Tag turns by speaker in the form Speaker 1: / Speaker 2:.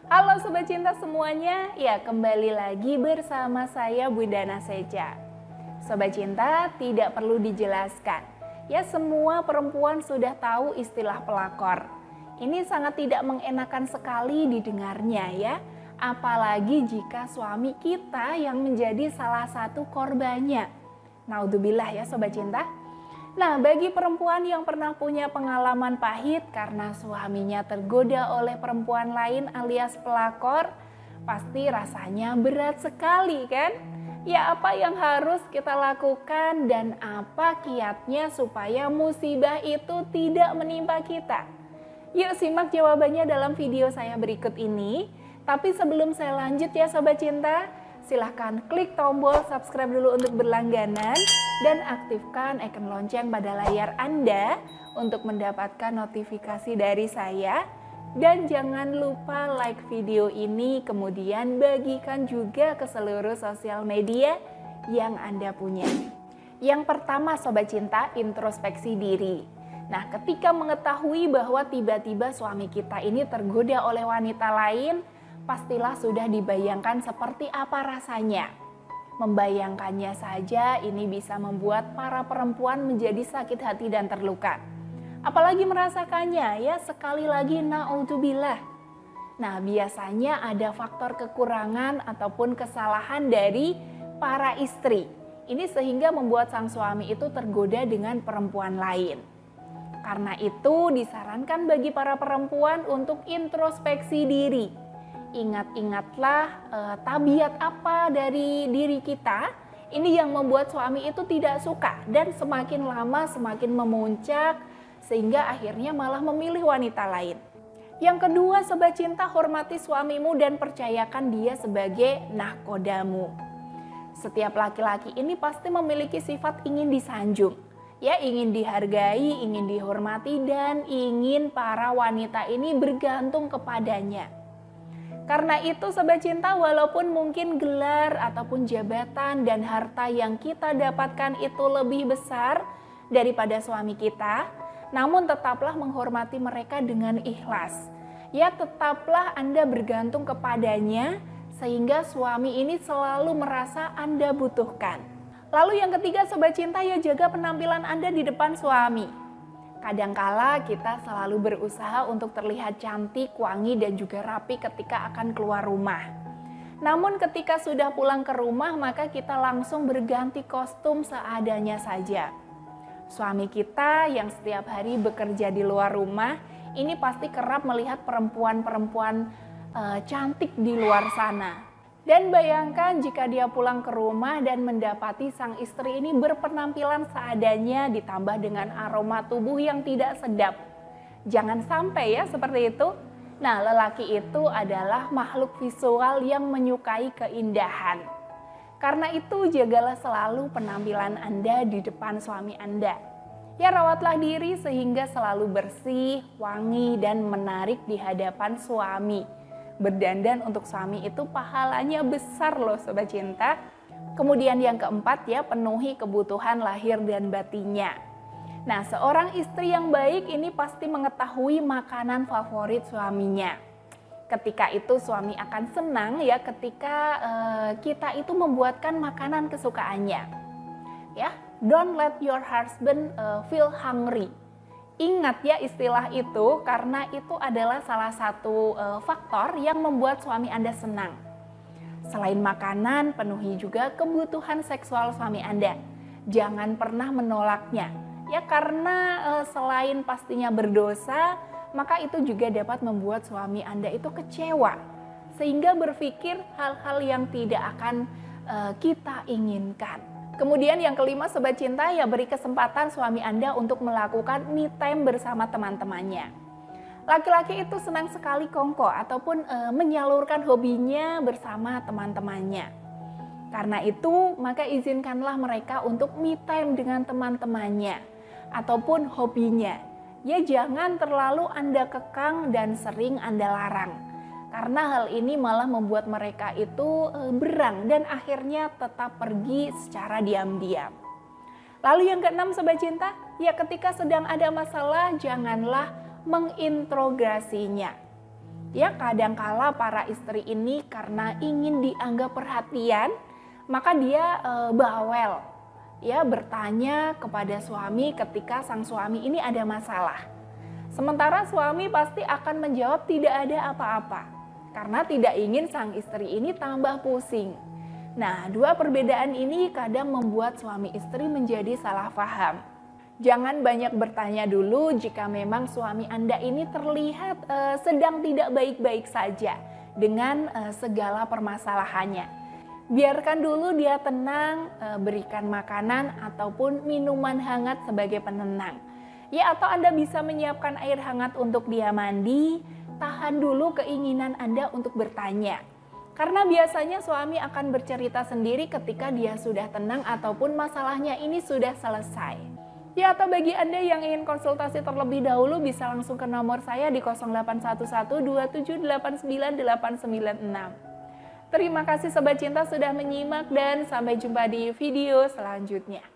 Speaker 1: Halo Sobat Cinta semuanya, ya kembali lagi bersama saya Bunda Naseja. Sobat Cinta, tidak perlu dijelaskan, ya semua perempuan sudah tahu istilah pelakor. Ini sangat tidak mengenakan sekali didengarnya ya, apalagi jika suami kita yang menjadi salah satu korbannya. Naudzubillah ya Sobat Cinta. Nah, bagi perempuan yang pernah punya pengalaman pahit karena suaminya tergoda oleh perempuan lain alias pelakor, pasti rasanya berat sekali kan? Ya, apa yang harus kita lakukan dan apa kiatnya supaya musibah itu tidak menimpa kita? Yuk simak jawabannya dalam video saya berikut ini. Tapi sebelum saya lanjut ya Sobat Cinta, silahkan klik tombol subscribe dulu untuk berlangganan dan aktifkan icon lonceng pada layar Anda untuk mendapatkan notifikasi dari saya. Dan jangan lupa like video ini, kemudian bagikan juga ke seluruh sosial media yang Anda punya. Yang pertama Sobat Cinta, introspeksi diri. Nah, ketika mengetahui bahwa tiba-tiba suami kita ini tergoda oleh wanita lain, pastilah sudah dibayangkan seperti apa rasanya. Membayangkannya saja ini bisa membuat para perempuan menjadi sakit hati dan terluka. Apalagi merasakannya ya, sekali lagi naudzubillah. Nah, biasanya ada faktor kekurangan ataupun kesalahan dari para istri. Ini sehingga membuat sang suami itu tergoda dengan perempuan lain. Karena itu disarankan bagi para perempuan untuk introspeksi diri. Ingat-ingatlah tabiat apa dari diri kita ini yang membuat suami itu tidak suka dan semakin lama semakin memuncak sehingga akhirnya malah memilih wanita lain. Yang kedua Sobat Cinta, hormati suamimu dan percayakan dia sebagai nahkodamu. Setiap laki-laki ini pasti memiliki sifat ingin disanjung, ya ingin dihargai, ingin dihormati dan ingin para wanita ini bergantung kepadanya. Karena itu Sobat Cinta, walaupun mungkin gelar ataupun jabatan dan harta yang kita dapatkan itu lebih besar daripada suami kita, namun tetaplah menghormati mereka dengan ikhlas. Ya, tetaplah Anda bergantung kepadanya sehingga suami ini selalu merasa Anda butuhkan. Lalu yang ketiga Sobat Cinta, ya jaga penampilan Anda di depan suami. Kadangkala kita selalu berusaha untuk terlihat cantik, wangi dan juga rapi ketika akan keluar rumah. Namun ketika sudah pulang ke rumah maka kita langsung berganti kostum seadanya saja. Suami kita yang setiap hari bekerja di luar rumah ini pasti kerap melihat perempuan-perempuan cantik di luar sana. Dan bayangkan jika dia pulang ke rumah dan mendapati sang istri ini berpenampilan seadanya ditambah dengan aroma tubuh yang tidak sedap. Jangan sampai ya seperti itu. Nah, lelaki itu adalah makhluk visual yang menyukai keindahan. Karena itu jagalah selalu penampilan Anda di depan suami Anda. Ya, rawatlah diri sehingga selalu bersih, wangi dan menarik di hadapan suami. Berdandan untuk suami itu pahalanya besar loh Sobat Cinta. Kemudian yang keempat ya, penuhi kebutuhan lahir dan batinnya. Nah, seorang istri yang baik ini pasti mengetahui makanan favorit suaminya. Ketika itu suami akan senang ya ketika kita itu membuatkan makanan kesukaannya. Ya, don't let your husband feel hungry. Ingat ya istilah itu karena itu adalah salah satu faktor yang membuat suami Anda senang. Selain makanan, penuhi juga kebutuhan seksual suami Anda. Jangan pernah menolaknya. Ya karena selain pastinya berdosa, maka itu juga dapat membuat suami Anda itu kecewa. Sehingga berpikir hal-hal yang tidak akan kita inginkan. Kemudian yang kelima Sobat Cinta, ya beri kesempatan suami Anda untuk melakukan me time bersama teman-temannya. Laki-laki itu senang sekali kongko ataupun menyalurkan hobinya bersama teman-temannya. Karena itu maka izinkanlah mereka untuk me time dengan teman-temannya ataupun hobinya. Ya jangan terlalu Anda kekang dan sering Anda larang. Karena hal ini malah membuat mereka itu berang dan akhirnya tetap pergi secara diam-diam. Lalu yang keenam Sobat Cinta, ya ketika sedang ada masalah janganlah menginterogasinya. Ya, kadangkala para istri ini karena ingin dianggap perhatian, maka dia bawel. Ya, bertanya kepada suami ketika sang suami ini ada masalah. Sementara suami pasti akan menjawab tidak ada apa-apa, karena tidak ingin sang istri ini tambah pusing. Nah, dua perbedaan ini kadang membuat suami istri menjadi salah paham. Jangan banyak bertanya dulu jika memang suami Anda ini terlihat sedang tidak baik-baik saja dengan segala permasalahannya. Biarkan dulu dia tenang, berikan makanan ataupun minuman hangat sebagai penenang. Ya, atau Anda bisa menyiapkan air hangat untuk dia mandi, tahan dulu keinginan Anda untuk bertanya. Karena biasanya suami akan bercerita sendiri ketika dia sudah tenang ataupun masalahnya ini sudah selesai. Ya, atau bagi Anda yang ingin konsultasi terlebih dahulu bisa langsung ke nomor saya di 081127899896. Terima kasih Sobat Cinta sudah menyimak dan sampai jumpa di video selanjutnya.